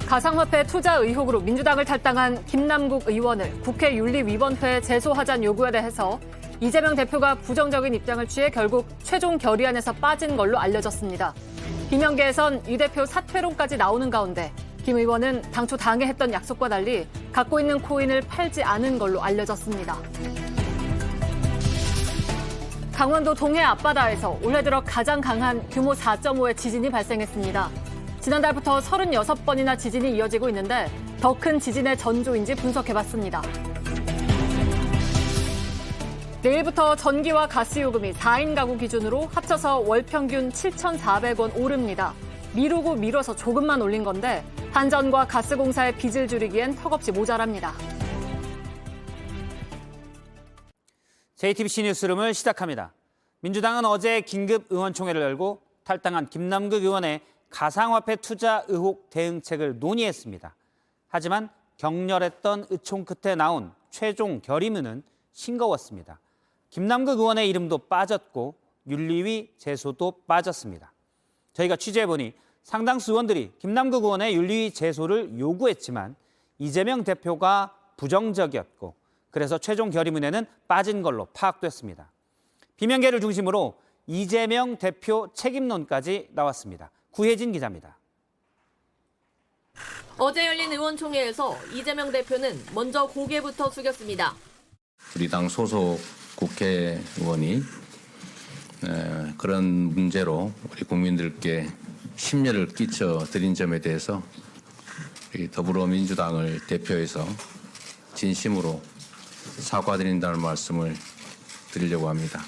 가상화폐 투자 의혹으로 민주당을 탈당한 김남국 의원을 국회 윤리위원회에 제소하자는 요구에 대해서 이재명 대표가 부정적인 입장을 취해 결국 최종 결의안에서 빠진 걸로 알려졌습니다. 비명계에선 이 대표 사퇴론까지 나오는 가운데 김 의원은 당초 당에 했던 약속과 달리 갖고 있는 코인을 팔지 않은 걸로 알려졌습니다. 강원도 동해 앞바다에서 올해 들어 가장 강한 규모 4.5의 지진이 발생했습니다. 지난달부터 36번이나 지진이 이어지고 있는데 더 큰 지진의 전조인지 분석해봤습니다. 내일부터 전기와 가스 요금이 4인 가구 기준으로 합쳐서 월 평균 7,400원 오릅니다. 미루고 미뤄서 조금만 올린 건데 한전과 가스공사의 빚을 줄이기엔 턱없이 모자랍니다. JTBC 뉴스룸을 시작합니다. 민주당은 어제 긴급 의원총회를 열고 탈당한 김남국 의원의 가상화폐 투자 의혹 대응책을 논의했습니다. 하지만 격렬했던 의총 끝에 나온 최종 결의문은 싱거웠습니다. 김남국 의원의 이름도 빠졌고 윤리위 제소도 빠졌습니다. 저희가 취재해보니 상당수 의원들이 김남국 의원의 윤리위 제소를 요구했지만 이재명 대표가 부정적이었고 그래서 최종 결의문에는 빠진 걸로 파악됐습니다. 비명계를 중심으로 이재명 대표 책임론까지 나왔습니다. 구혜진 기자입니다. 어제 열린 의원총회에서 이재명 대표는 먼저 고개부터 숙였습니다. 우리 당 소속 국회의원이 그런 문제로 우리 국민들께 심려를 끼쳐 드린 점에 대해서 우리 더불어민주당을 대표해서 진심으로 사과드린다는 말씀을 드리려고 합니다.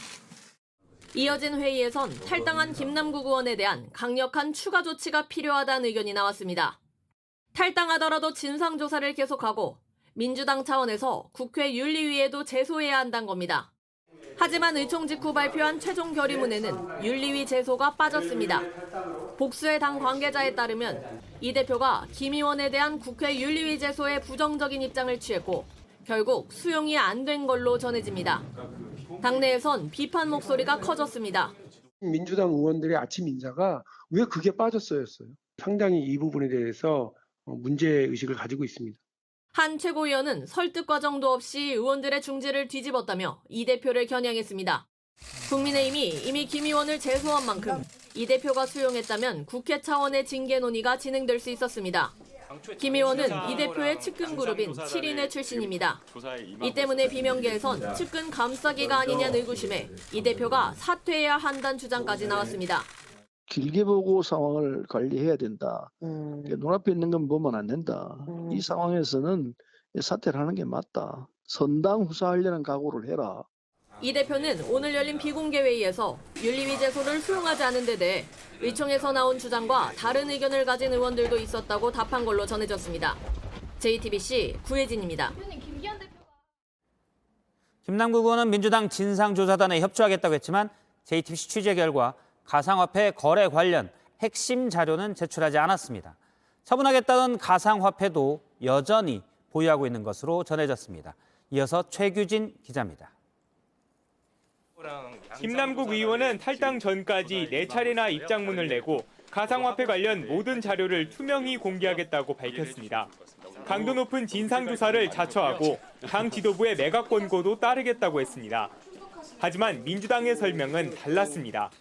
이어진 회의에선 탈당한 김남국 의원에 대한 강력한 추가 조치가 필요하다는 의견이 나왔습니다. 탈당하더라도 진상조사를 계속하고 민주당 차원에서 국회 윤리위에도 제소해야 한다는 겁니다. 하지만 의총 직후 발표한 최종 결의문에는 윤리위 제소가 빠졌습니다. 복수의 당 관계자에 따르면 이 대표가 김 의원에 대한 국회 윤리위 제소에 부정적인 입장을 취했고 결국 수용이 안 된 걸로 전해집니다. 당내에선 비판 목소리가 커졌습니다. 민주당 의원들의 아침 인사가 왜 그게 빠졌어였어요. 상당히 이 부분에 대해서 문제의식을 가지고 있습니다. 한 최고위원은 설득 과정도 없이 의원들의 중지를 뒤집었다며 이 대표를 겨냥했습니다. 국민의힘이 이미 김 의원을 제소한 만큼 이 대표가 수용했다면 국회 차원의 징계 논의가 진행될 수 있었습니다. 김 의원은 이 대표의 측근 그룹인 7인의 출신입니다. 이 때문에 비명계에선 측근 감싸기가 아니냐는 의구심에 이 대표가 사퇴해야 한다는 주장까지 나왔습니다. 길게 보고 상황을 관리해야 된다. 눈앞에 있는 건 보면 안 된다. 이 상황에서는 사퇴를 하는 게 맞다. 선당 후사하려는 각오를 해라. 이 대표는 오늘 열린 비공개 회의에서 윤리위 제소를 수용하지 않은 데 대해 의총에서 나온 주장과 다른 의견을 가진 의원들도 있었다고 답한 걸로 전해졌습니다. JTBC 구혜진입니다. 김남국 의원은 민주당 진상조사단에 협조하겠다고 했지만 JTBC 취재 결과 가상화폐 거래 관련 핵심 자료는 제출하지 않았습니다. 처분하겠다던 가상화폐도 여전히 보유하고 있는 것으로 전해졌습니다. 이어서 최규진 기자입니다. 김남국 의원은 탈당 전까지 4차례나 입장문을 내고 가상화폐 관련 모든 자료를 투명히 공개하겠다고 밝혔습니다. 강도 높은 진상조사를 자처하고 당 지도부의 매각 권고도 따르겠다고 했습니다. 하지만 민주당의 설명은 달랐습니다.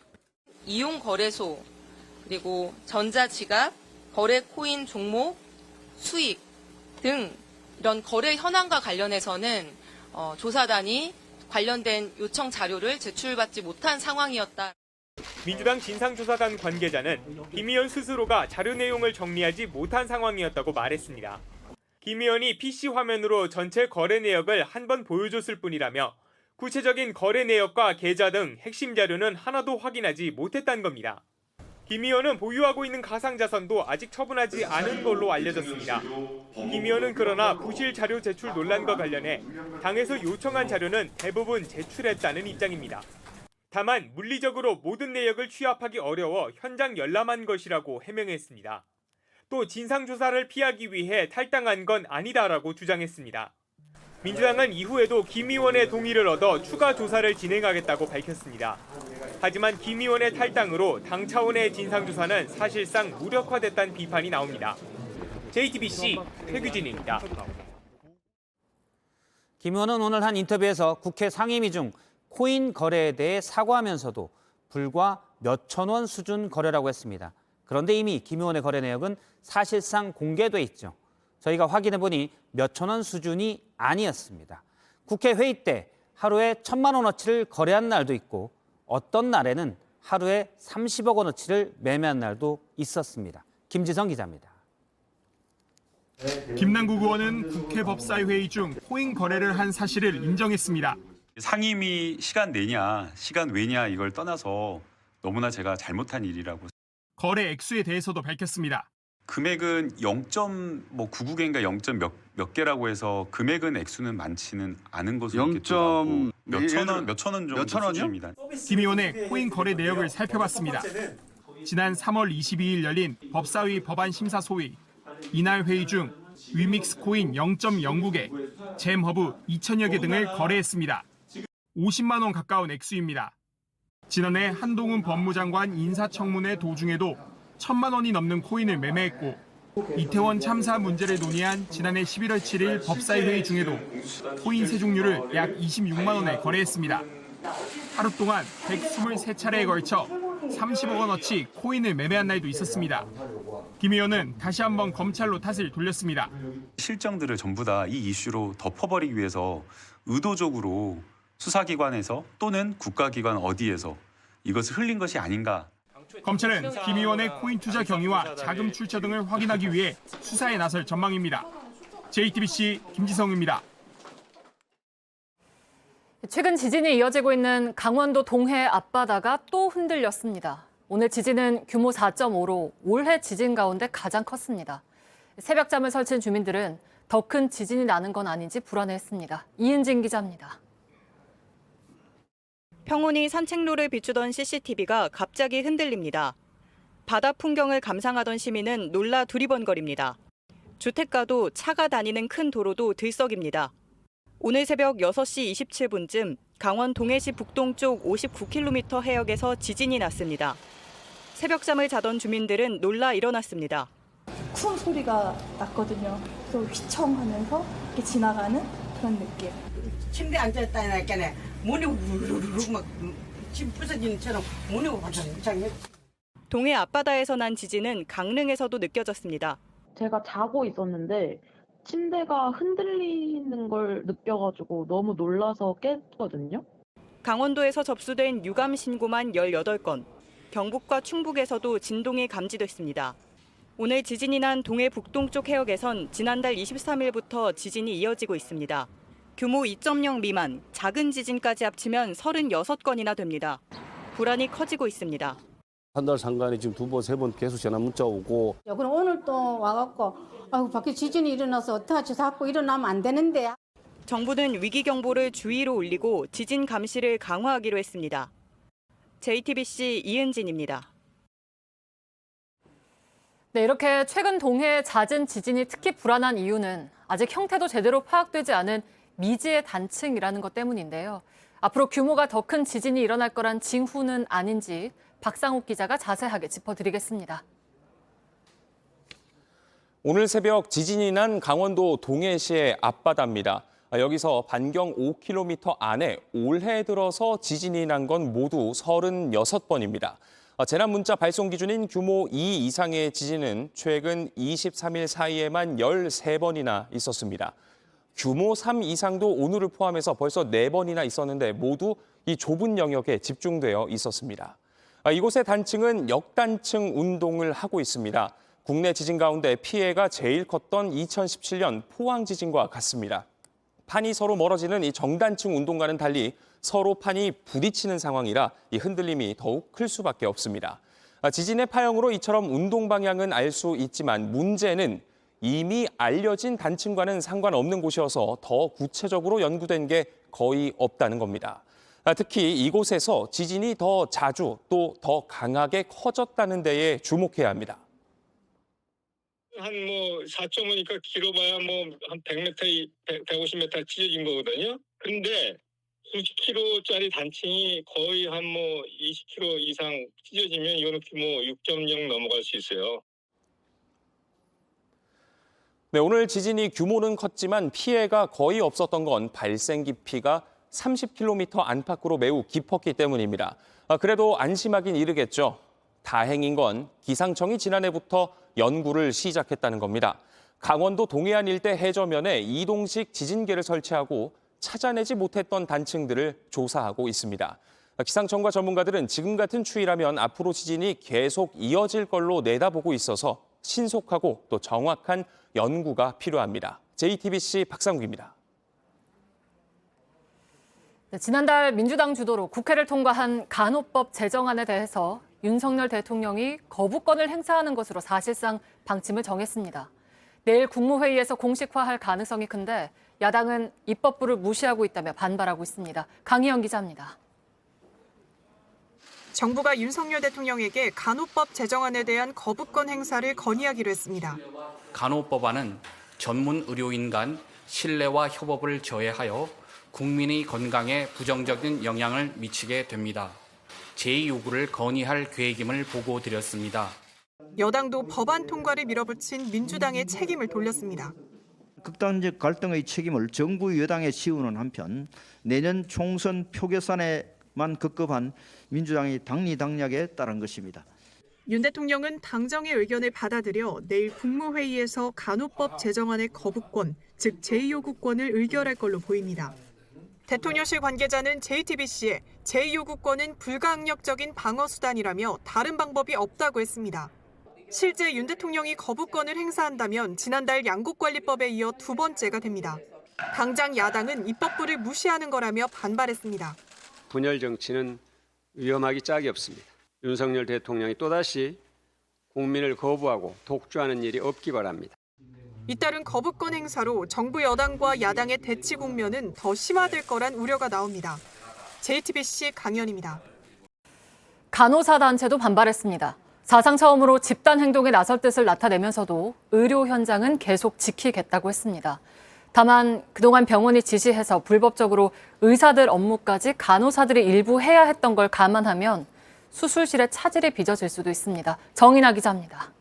이용 거래소, 그리고 전자지갑, 거래 코인 종목, 수익 등 이런 거래 현황과 관련해서는 조사단이 관련된 요청 자료를 제출받지 못한 상황이었다. 민주당 진상조사단 관계자는 김 의원 스스로가 자료 내용을 정리하지 못한 상황이었다고 말했습니다. 김 의원이 PC 화면으로 전체 거래 내역을 한 번 보여줬을 뿐이라며 구체적인 거래 내역과 계좌 등 핵심 자료는 하나도 확인하지 못했다는 겁니다. 김 의원은 보유하고 있는 가상자산도 아직 처분하지 않은 걸로 알려졌습니다. 김 의원은 그러나 부실 자료 제출 논란과 관련해 당에서 요청한 자료는 대부분 제출했다는 입장입니다. 다만 물리적으로 모든 내역을 취합하기 어려워 현장 열람한 것이라고 해명했습니다. 또 진상조사를 피하기 위해 탈당한 건 아니다라고 주장했습니다. 민주당은 이후에도 김 의원의 동의를 얻어 추가 조사를 진행하겠다고 밝혔습니다. 하지만 김 의원의 탈당으로 당 차원의 진상조사는 사실상 무력화됐다는 비판이 나옵니다. JTBC 최규진입니다. 김 의원은 오늘 한 인터뷰에서 국회 상임위 중 코인 거래에 대해 사과하면서도 불과 몇천 원 수준 거래라고 했습니다. 그런데 이미 김 의원의 거래 내역은 사실상 공개돼 있죠. 저희가 확인해보니 몇천 원 수준이 아니었습니다. 국회 회의 때 하루에 1,000만 원어치를 거래한 날도 있고 어떤 날에는 하루에 30억 원어치를 매매한 날도 있었습니다. 김지성 기자입니다. 김남국 의원은 국회 법사위 회의 중 코인 거래를 한 사실을 인정했습니다. 상임위 시간 내냐, 시간 외냐 이걸 떠나서 너무나 제가 잘못한 일이라고. 거래 액수에 대해서도 밝혔습니다. 금액은 0.99개인가 0. 몇 개라고 해서 금액은 액수는 많지는 않은 것으로 기억하고 몇천 원 정도 수준입니다. 김 의원의 코인 거래 내역을 살펴봤습니다. 지난 3월 22일 열린 법사위 법안 심사 소위. 이날 회의 중 위믹스 코인 0.09개, 잼 허브 2천여 개 등을 거래했습니다. 50만 원 가까운 액수입니다. 지난해 한동훈 법무장관 인사청문회 도중에도 1,000만 원이 넘는 코인을 매매했고 이태원 참사 문제를 논의한 지난해 11월 7일 법사위 회의 중에도 코인 세 종류를 약 26만 원에 거래했습니다. 하루 동안 123차례에 걸쳐 30억 원어치 코인을 매매한 날도 있었습니다. 김 의원은 다시 한번 검찰로 탓을 돌렸습니다. 실정들을 전부 다 이 이슈로 덮어버리기 위해서 의도적으로 수사기관에서 또는 국가기관 어디에서 이것을 흘린 것이 아닌가. 검찰은 김 의원의 코인 투자 경위와 자금 출처 등을 확인하기 위해 수사에 나설 전망입니다. JTBC 김지성입니다. 최근 지진이 이어지고 있는 강원도 동해 앞바다가 또 흔들렸습니다. 오늘 지진은 규모 4.5로 올해 지진 가운데 가장 컸습니다. 새벽잠을 설친 주민들은 더 큰 지진이 나는 건 아닌지 불안해했습니다. 이은진 기자입니다. 평온히 산책로를 비추던 CCTV가 갑자기 흔들립니다. 바다 풍경을 감상하던 시민은 놀라 두리번거립니다. 주택가도 차가 다니는 큰 도로도 들썩입니다. 오늘 새벽 6시 27분쯤 강원 동해시 북동쪽 59km 해역에서 지진이 났습니다. 새벽잠을 자던 주민들은 놀라 일어났습니다. 쿵 소리가 났거든요. 그래서 휘청하면서 이렇게 지나가는 그런 느낌. 침대에 앉아있다니까 문이 우르르르 막 집 부서지는 처럼 문이 우르르르. 동해 앞바다에서 난 지진은 강릉에서도 느껴졌습니다. 제가 자고 있었는데 침대가 흔들리는 걸 느껴가지고 너무 놀라서 깼거든요. 강원도에서 접수된 유감 신고만 18건, 경북과 충북에서도 진동이 감지됐습니다. 오늘 지진이 난 동해 북동쪽 해역에선 지난달 23일부터 지진이 이어지고 있습니다. 규모 2.0 미만, 작은 지진까지 합치면 36건이나 됩니다. 불안이 커지고 있습니다. 한 달 상간에 지금 2번, 3번 계속 전화 문자 오고. 그럼 오늘 또 와갖고 아이고 밖에 지진이 일어나서 어떡하지 자꾸 일어나면 안 되는데. 정부는 위기 경보를 주의로 올리고 지진 감시를 강화하기로 했습니다. JTBC 이은진입니다. 네, 이렇게 최근 동해의 잦은 지진이 특히 불안한 이유는 아직 형태도 제대로 파악되지 않은 미지의 단층이라는 것 때문인데요. 앞으로 규모가 더 큰 지진이 일어날 거란 징후는 아닌지 박상욱 기자가 자세하게 짚어드리겠습니다. 오늘 새벽 지진이 난 강원도 동해시의 앞바다입니다. 여기서 반경 5km 안에 올해 들어서 지진이 난 건 모두 36번입니다. 재난 문자 발송 기준인 규모 2 이상의 지진은 최근 23일 사이에만 13번이나 있었습니다. 규모 3 이상도 오늘을 포함해서 벌써 4번이나 있었는데 모두 이 좁은 영역에 집중되어 있었습니다. 이곳의 단층은 역단층 운동을 하고 있습니다. 국내 지진 가운데 피해가 제일 컸던 2017년 포항 지진과 같습니다. 판이 서로 멀어지는 이 정단층 운동과는 달리 서로 판이 부딪히는 상황이라 이 흔들림이 더욱 클 수밖에 없습니다. 지진의 파형으로 이처럼 운동 방향은 알 수 있지만 문제는 이미 알려진 단층과는 상관없는 곳이어서 더 구체적으로 연구된 게 거의 없다는 겁니다. 특히 이곳에서 지진이 더 자주 또 더 강하게 커졌다는 데에 주목해야 합니다. 한 4.5니까 길어봐야 한 100m, 150m 찢어진 거거든요. 근데 수십 킬로짜리 단층이 거의 한 20km 이상 찢어지면 이거는 규모 6.0 넘어갈 수 있어요. 네, 오늘 지진이 규모는 컸지만 피해가 거의 없었던 건 발생 깊이가 30km 안팎으로 매우 깊었기 때문입니다. 그래도 안심하긴 이르겠죠. 다행인 건 기상청이 지난해부터 연구를 시작했다는 겁니다. 강원도 동해안 일대 해저면에 이동식 지진계를 설치하고 찾아내지 못했던 단층들을 조사하고 있습니다. 기상청과 전문가들은 지금 같은 추위라면 앞으로 지진이 계속 이어질 걸로 내다보고 있어서 신속하고 또 정확한 연구가 필요합니다. JTBC 박상국입니다. 네, 지난달 민주당 주도로 국회를 통과한 간호법 제정안에 대해서 윤석열 대통령이 거부권을 행사하는 것으로 사실상 방침을 정했습니다. 내일 국무회의에서 공식화할 가능성이 큰데 야당은 입법부를 무시하고 있다며 반발하고 있습니다. 강희영 기자입니다. 정부가 윤석열 대통령에게 간호법 제정안에 대한 거부권 행사를 건의하기로 했습니다. 간호법안은 전문 의료인 간 신뢰와 협업을 저해하여 국민의 건강에 부정적인 영향을 미치게 됩니다. 제2요구를 건의할 계획임을 보고드렸습니다. 여당도 법안 통과를 밀어붙인 민주당의 책임을 돌렸습니다. 극단적 갈등의 책임을 정부 여당에 씌우는 한편 내년 총선 표결산에만 급급한 민주당의 당리당략에 따른 것입니다. 윤 대통령은 당정의 의견을 받아들여 내일 국무회의에서 간호법 제정안의 거부권, 즉 제2요구권을 의결할 걸로 보입니다. 대통령실 관계자는 JTBC에 제2요구권은 불가항력적인 방어수단이라며 다른 방법이 없다고 했습니다. 실제 윤 대통령이 거부권을 행사한다면 지난달 양국관리법에 이어 두 번째가 됩니다. 당장 야당은 입법부를 무시하는 거라며 반발했습니다. 분열 정치는 위험하기 짝이 없습니다. 윤석열 대통령이 또다시 국민을 거부하고 독주하는 일이 없기 바랍니다. 잇따른 거부권 행사로 정부 여당과 야당의 대치 국면은 더 심화될 거란 우려가 나옵니다. JTBC 강연입니다. 간호사 단체도 반발했습니다. 사상 처음으로 집단 행동에 나설 뜻을 나타내면서도 의료 현장은 계속 지키겠다고 했습니다. 다만 그동안 병원이 지시해서 불법적으로 의사들 업무까지 간호사들이 일부 해야 했던 걸 감안하면 수술실에 차질이 빚어질 수도 있습니다. 정인아 기자입니다.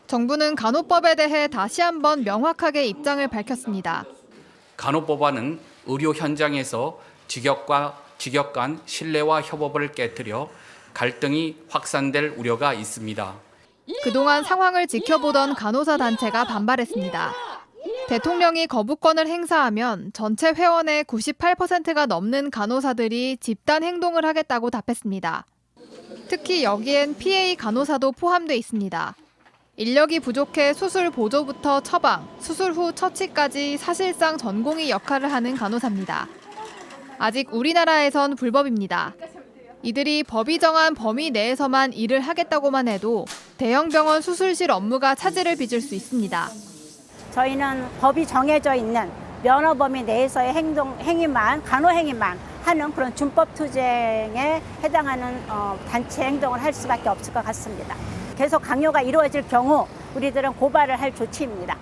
정부는 간호법에 대해 다시 한번 명확하게 입장을 밝혔습니다. 간호법안은 의료 현장에서 직역 간 신뢰와 협업을 깨뜨려 갈등이 확산될 우려가 있습니다. 그동안 상황을 지켜보던 간호사 단체가 반발했습니다. 대통령이 거부권을 행사하면 전체 회원의 98%가 넘는 간호사들이 집단 행동을 하겠다고 답했습니다. 특히 여기엔 PA 간호사도 포함돼 있습니다. 인력이 부족해 수술 보조부터 처방, 수술 후 처치까지 사실상 전공의 역할을 하는 간호사입니다. 아직 우리나라에선 불법입니다. 이들이 법이 정한 범위 내에서만 일을 하겠다고만 해도 대형 병원 수술실 업무가 차질을 빚을 수 있습니다. 저희는 법이 정해져 있는 면허 범위 내에서의 행위만, 간호 행위만 하는 그런 준법 투쟁에 해당하는 단체 행동을 할 수밖에 없을 것 같습니다. 계속 강요가 이루어질 경우 우리들은 고발을 할 조치입니다.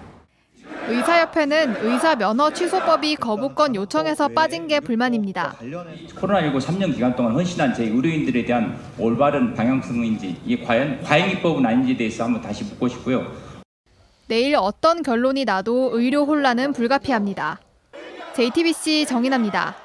의사협회는 의사 면허 취소법이 거부권 요청에서 빠진 게 불만입니다. 코로나19 3년 기간 동안 헌신한 제 의료인들에 대한 올바른 방향성인지 이게 과연 과잉입법은 아닌지에 대해서 한번 다시 묻고 싶고요. 내일 어떤 결론이 나도 의료 혼란은 불가피합니다. JTBC 정인아입니다.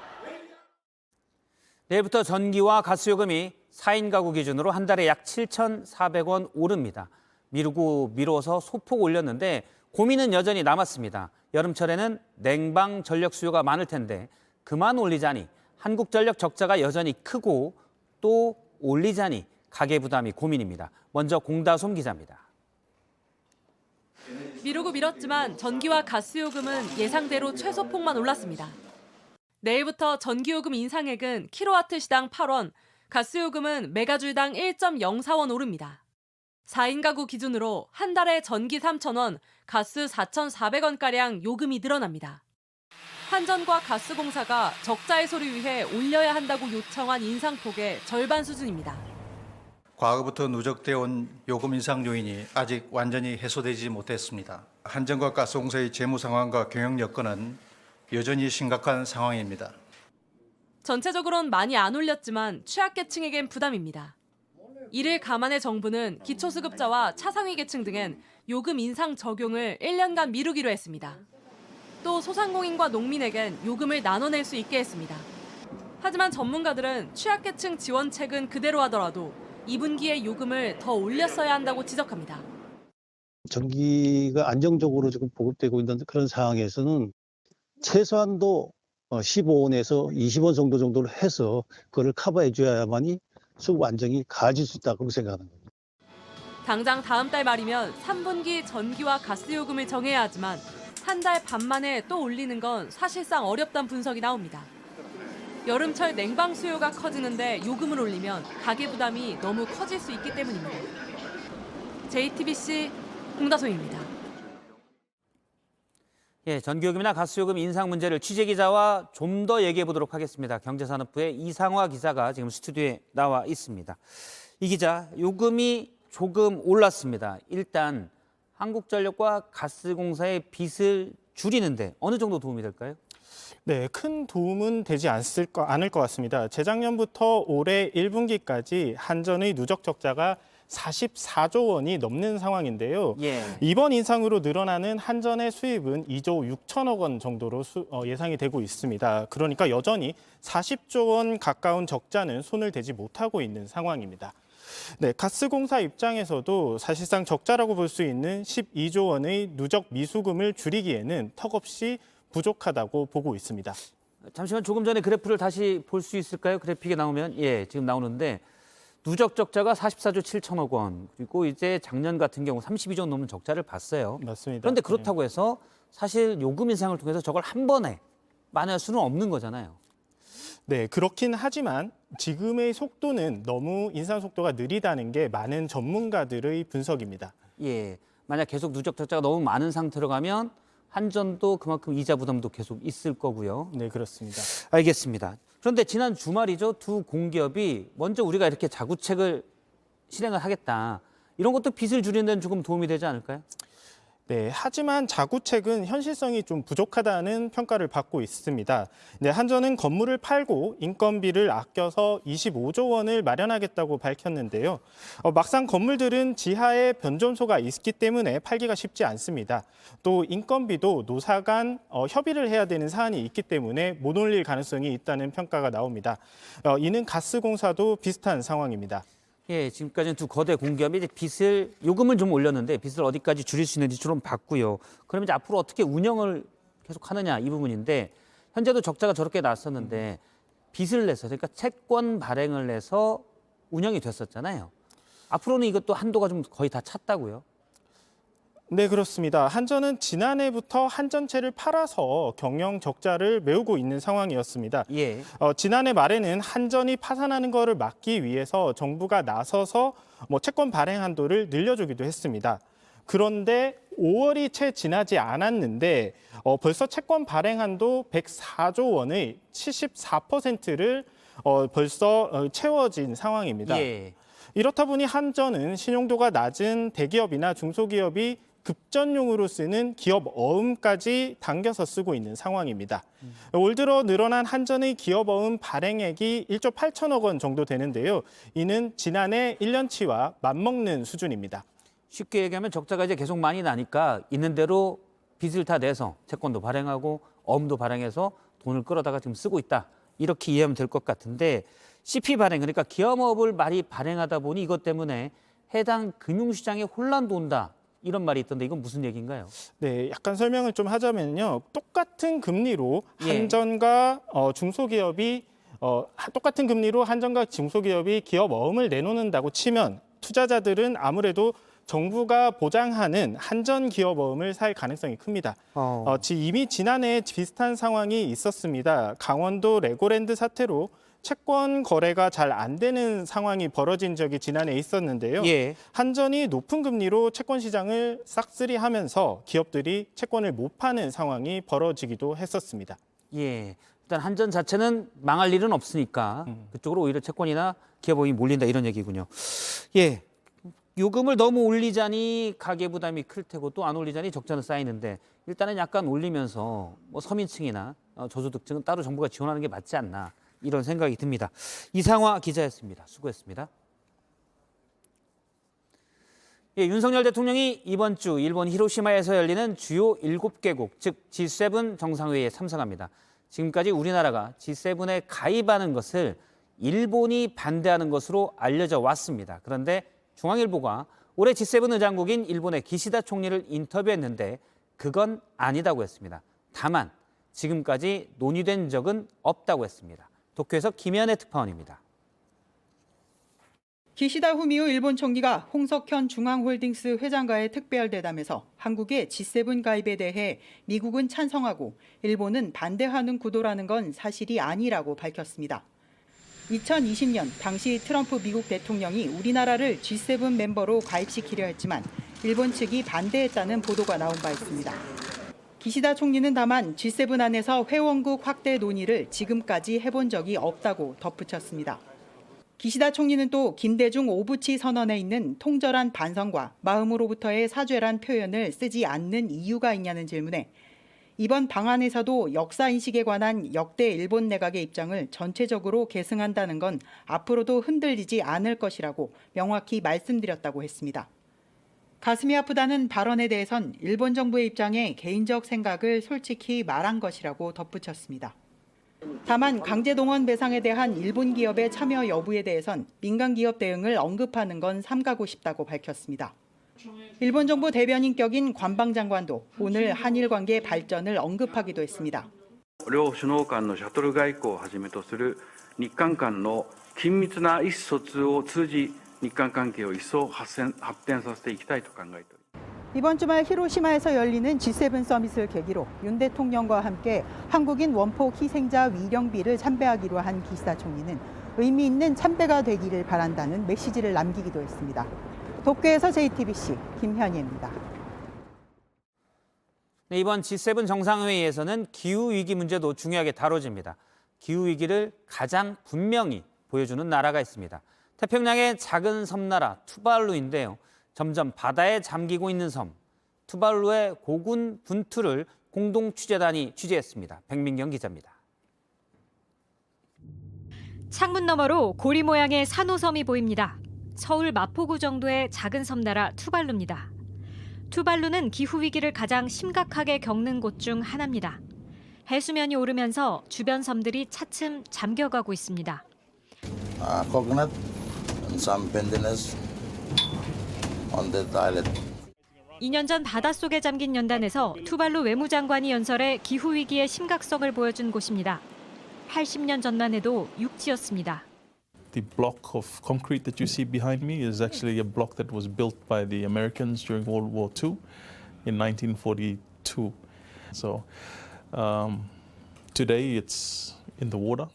내일부터 전기와 가스요금이 4인 가구 기준으로 한 달에 약 7,400원 오릅니다. 미뤄서 소폭 올렸는데 고민은 여전히 남았습니다. 여름철에는 냉방 전력 수요가 많을 텐데 그만 올리자니 한국전력 적자가 여전히 크고 또 올리자니 가계 부담이 고민입니다. 먼저 공다솜 기자입니다. 미루고 미뤘지만 전기와 가스요금은 예상대로 최소폭만 올랐습니다. 내일부터 전기요금 인상액은 킬로와트 시당 8원, 가스요금은 메가줄당 1.04원 오릅니다. 4인 가구 기준으로 한 달에 전기 3,000원, 가스 4,400원가량 요금이 늘어납니다. 한전과 가스공사가 적자 해소를 위해 올려야 한다고 요청한 인상폭의 절반 수준입니다. 과거부터 누적되어 온 요금 인상 요인이 아직 완전히 해소되지 못했습니다. 한전과 가스공사의 재무 상황과 경영 여건은 여전히 심각한 상황입니다. 전체적으로는 많이 안 올렸지만 취약계층에겐 부담입니다. 이를 감안해 정부는 기초수급자와 차상위 계층 등엔 요금 인상 적용을 1년간 미루기로 했습니다. 또 소상공인과 농민에겐 요금을 나눠낼 수 있게 했습니다. 하지만 전문가들은 취약계층 지원책은 그대로 하더라도 2분기에 요금을 더 올렸어야 한다고 지적합니다. 전기가 안정적으로 지금 보급되고 있는 그런 상황에서는 최소한도 15원에서 20원 정도를 해서 그걸 커버해 줘야만이 수급 안정이 가질 수 있다고 생각하는 겁니다. 당장 다음 달 말이면 3분기 전기와 가스 요금을 정해야 하지만 한 달 반 만에 또 올리는 건 사실상 어렵다는 분석이 나옵니다. 여름철 냉방 수요가 커지는데 요금을 올리면 가계 부담이 너무 커질 수 있기 때문입니다. JTBC 홍다솜입니다. 예, 전기요금이나 가스요금 인상 문제를 취재기자와 좀 더 얘기해 보도록 하겠습니다. 경제산업부의 이상화 기자가 지금 스튜디오에 나와 있습니다. 이 기자, 요금이 조금 올랐습니다. 일단 한국전력과 가스공사의 빚을 줄이는데 어느 정도 도움이 될까요? 네, 큰 도움은 되지 않을 것 같습니다. 재작년부터 올해 1분기까지 한전의 누적 적자가 44조 원이 넘는 상황인데요. 예. 이번 인상으로 늘어나는 한전의 수입은 2조 6천억 원 정도로 예상이 되고 있습니다. 그러니까 여전히 40조 원 가까운 적자는 손을 대지 못하고 있는 상황입니다. 네, 가스공사 입장에서도 사실상 적자라고 볼 수 있는 12조 원의 누적 미수금을 줄이기에는 턱없이 부족하다고 보고 있습니다. 잠시만 조금 전에 그래프를 다시 볼 수 있을까요? 그래픽에 나오면 예, 지금 나오는데 누적 적자가 44조 7천억 원, 그리고 이제 작년 같은 경우 32조 넘는 적자를 봤어요. 맞습니다. 그런데 그렇다고 해서 사실 요금 인상을 통해서 저걸 한 번에 만회할 수는 없는 거잖아요. 네, 그렇긴 하지만 지금의 속도는 너무 인상 속도가 느리다는 게 많은 전문가들의 분석입니다. 예, 만약 계속 누적 적자가 너무 많은 상태로 가면 한전도 그만큼 이자 부담도 계속 있을 거고요. 네, 그렇습니다. 알겠습니다. 그런데 지난 주말이죠. 두 공기업이 먼저 우리가 이렇게 자구책을 실행을 하겠다. 이런 것도 빚을 줄이는 데는 조금 도움이 되지 않을까요? 네, 하지만 자구책은 현실성이 좀 부족하다는 평가를 받고 있습니다. 네, 한전은 건물을 팔고 인건비를 아껴서 25조 원을 마련하겠다고 밝혔는데요. 막상 건물들은 지하에 변전소가 있기 때문에 팔기가 쉽지 않습니다. 또 인건비도 노사 간 협의를 해야 되는 사안이 있기 때문에 못 올릴 가능성이 있다는 평가가 나옵니다. 이는 가스공사도 비슷한 상황입니다. 예, 지금까지는 두 거대 공기업이 이제 요금을 좀 올렸는데 빚을 어디까지 줄일 수 있는지 좀 봤고요. 그러면 이제 앞으로 어떻게 운영을 계속 하느냐 이 부분인데 현재도 적자가 저렇게 났었는데 빚을 내서 그러니까 채권 발행을 해서 운영이 됐었잖아요. 앞으로는 이것도 한도가 좀 거의 다 찼다고요? 네, 그렇습니다. 한전은 지난해부터 한전채를 팔아서 경영 적자를 메우고 있는 상황이었습니다. 예. 지난해 말에는 한전이 파산하는 것을 막기 위해서 정부가 나서서 채권 발행 한도를 늘려주기도 했습니다. 그런데 5월이 채 지나지 않았는데 벌써 채권 발행 한도 104조 원의 74%를 벌써 채워진 상황입니다. 예. 이렇다 보니 한전은 신용도가 낮은 대기업이나 중소기업이 급전용으로 쓰는 기업 어음까지 당겨서 쓰고 있는 상황입니다. 올 들어 늘어난 한전의 기업 어음 발행액이 1조 8천억 원 정도 되는데요. 이는 지난해 1년치와 맞먹는 수준입니다. 쉽게 얘기하면 적자가 이제 계속 많이 나니까 있는 대로 빚을 다 내서 채권도 발행하고 어음도 발행해서 돈을 끌어다가 지금 쓰고 있다. 이렇게 이해하면 될 것 같은데 CP 발행, 그러니까 기업업을 많이 발행하다 보니 이것 때문에 해당 금융시장에 혼란도 온다. 이런 말이 있던데 이건 무슨 얘기인가요? 네, 약간 설명을 좀 하자면요. 똑같은 금리로 예. 한전과 중소기업이 똑같은 금리로 한전과 중소기업이 기업 어음을 내놓는다고 치면 투자자들은 아무래도 정부가 보장하는 한전 기업 어음을 살 가능성이 큽니다. 이미 지난해 비슷한 상황이 있었습니다. 강원도 레고랜드 사태로 채권 거래가 잘 안 되는 상황이 벌어진 적이 지난해 있었는데요. 예. 한전이 높은 금리로 채권 시장을 싹쓸이하면서 기업들이 채권을 못 파는 상황이 벌어지기도 했었습니다. 예, 일단 한전 자체는 망할 일은 없으니까 그쪽으로 오히려 채권이나 기업이 몰린다 이런 얘기군요. 예, 요금을 너무 올리자니 가계 부담이 클 테고 또 안 올리자니 적자는 쌓이는데 일단은 약간 올리면서 서민층이나 저소득층은 따로 정부가 지원하는 게 맞지 않나 이런 생각이 듭니다. 이상화 기자였습니다. 수고했습니다. 예, 윤석열 대통령이 이번 주 일본 히로시마에서 열리는 주요 7개국, 즉 G7 정상회의에 참석합니다. 지금까지 우리나라가 G7에 가입하는 것을 일본이 반대하는 것으로 알려져 왔습니다. 그런데 중앙일보가 올해 G7 의장국인 일본의 기시다 총리를 인터뷰했는데 그건 아니다고 했습니다. 다만 지금까지 논의된 적은 없다고 했습니다. 도쿄에서 김현애 특파원입니다. 기시다 후미오 일본 총리가 홍석현 중앙홀딩스 회장과의 특별 대담에서 한국의 G7 가입에 대해 미국은 찬성하고 일본은 반대하는 구도라는 건 사실이 아니라고 밝혔습니다. 2020년 당시 트럼프 미국 대통령이 우리나라를 G7 멤버로 가입시키려 했지만 일본 측이 반대했다는 보도가 나온 바 있습니다. 기시다 총리는 다만 G7 안에서 회원국 확대 논의를 지금까지 해본 적이 없다고 덧붙였습니다. 기시다 총리는 또 김대중 오부치 선언에 있는 통절한 반성과 마음으로부터의 사죄란 표현을 쓰지 않는 이유가 있냐는 질문에 이번 방안에서도 역사인식에 관한 역대 일본 내각의 입장을 전체적으로 계승한다는 건 앞으로도 흔들리지 않을 것이라고 명확히 말씀드렸다고 했습니다. 가슴이 아프다는 발언에 대해선 일본 정부의 입장에 개인적 생각을 솔직히 말한 것이라고 덧붙였습니다. 다만 강제동원 배상에 대한 일본 기업의 참여 여부에 대해선 민간 기업 대응을 언급하는 건 삼가고 싶다고 밝혔습니다. 일본 정부 대변인격인 관방장관도 오늘 한일 관계 발전을 언급하기도 했습니다. 両首脳間のシャトル外交をはじめとする日韓間の緊密な意思疎通を通じ日韓関係を一層発展させていきたいと考えております。 이번 주말 히로시마에서 열리는 G7 서밋을 계기로 윤 대통령과 함께 한국인 원폭 희생자 위령비를 참배하기로 한 기시다 총리는 의미 있는 참배가 되기를 바란다는 메시지를 남기기도 했습니다. 도쿄에서 JTBC 김현희입니다. 네, 이번 G7 정상회의에서는 기후위기 문제도 중요하게 다뤄집니다. 기후위기를 가장 분명히 보여주는 나라가 있습니다. 태평양의 작은 섬나라 투발루인데요. 점점 바다에 잠기고 있는 섬, 투발루의 고군 분투를 공동취재단이 취재했습니다. 백민경 기자입니다. 창문 너머로 고리 모양의 산호섬이 보입니다. 서울 마포구 정도의 작은 섬나라 투발루입니다. 투발루는 기후위기를 가장 심각하게 겪는 곳 중 하나입니다. 해수면이 오르면서 주변 섬들이 차츰 잠겨가고 있습니다. Coconut and some pendiness on that island. 2년 전 바닷속에 잠긴 연단에서 투발루 외무장관이 연설해 기후위기의 심각성을 보여준 곳입니다. 80년 전만 해도 육지였습니다. The block of concrete that you see behind me is actually a block that was built by the Americans during World War II in 1942. So today it's in the water.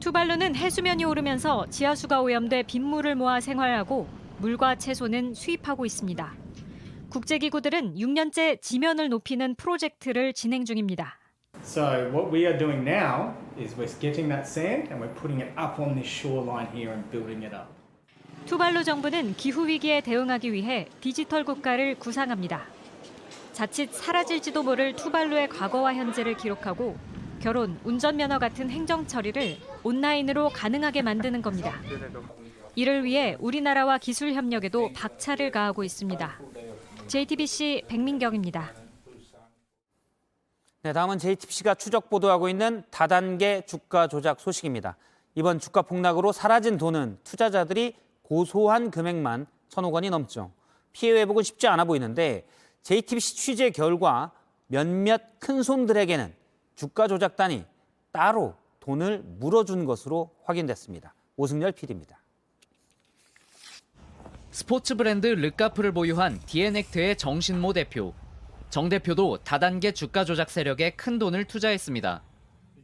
투발루는 해수면이 오르면서 지하수가 오염돼 빗물을 모아 생활하고 물과 채소는 수입하고 있습니다. 국제기구들은 6년째 지면을 높이는 프로젝트를 진행 중입니다. So what we are doing now is we're getting that sand and we're putting it up on this shoreline here and building it up. 투발루 정부는 기후위기에 대응하기 위해 디지털 국가를 구상합니다. 자칫 사라질지도 모를 투발루의 과거와 현재를 기록하고 결혼, 운전면허 같은 행정 처리를 온라인으로 가능하게 만드는 겁니다. 이를 위해 우리나라와 기술 협력에도 박차를 가하고 있습니다. JTBC 백민경입니다. 네, 다음은 JTBC가 추적 보도하고 있는 다단계 주가 조작 소식입니다. 이번 주가 폭락으로 사라진 돈은 투자자들이 고소한 금액만 1,000억 원이 넘죠. 피해 회복은 쉽지 않아 보이는데 JTBC 취재 결과 몇몇 큰 손들에게는 주가 조작단이 따로 돈을 물어준 것으로 확인됐습니다. 오승열 PD입니다. 스포츠 브랜드 르카프를 보유한 디엔액트의 정신모 대표. 정 대표도 다단계 주가 조작 세력에 큰 돈을 투자했습니다.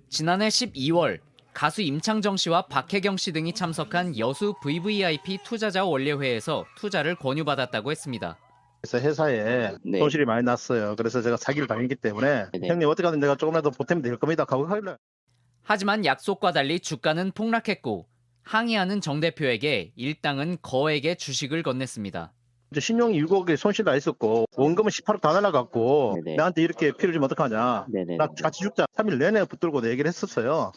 지난해 12월 가수 임창정 씨와 박혜경 씨 등이 참석한 여수 VVIP 투자자 원례회에서 투자를 권유받았다고 했습니다. 그래서 회사에 손실이 많이 났어요. 그래서 제가 사기를 당했기 때문에 형님 어떻게 하든 내가 조금이라도 보탬이 될 겁니다. 하길래. 하지만 약속과 달리 주가는 폭락했고 항의하는 정 대표에게 일당은 거액의 주식을 건넸습니다. 신용이 6억에 손실 나 있었고 원금은 18억 다 날라갔고 나한테 이렇게 피해를 주면 어떡하냐. 나 같이 죽자. 3일 내내 붙들고 내 얘기를 했었어요.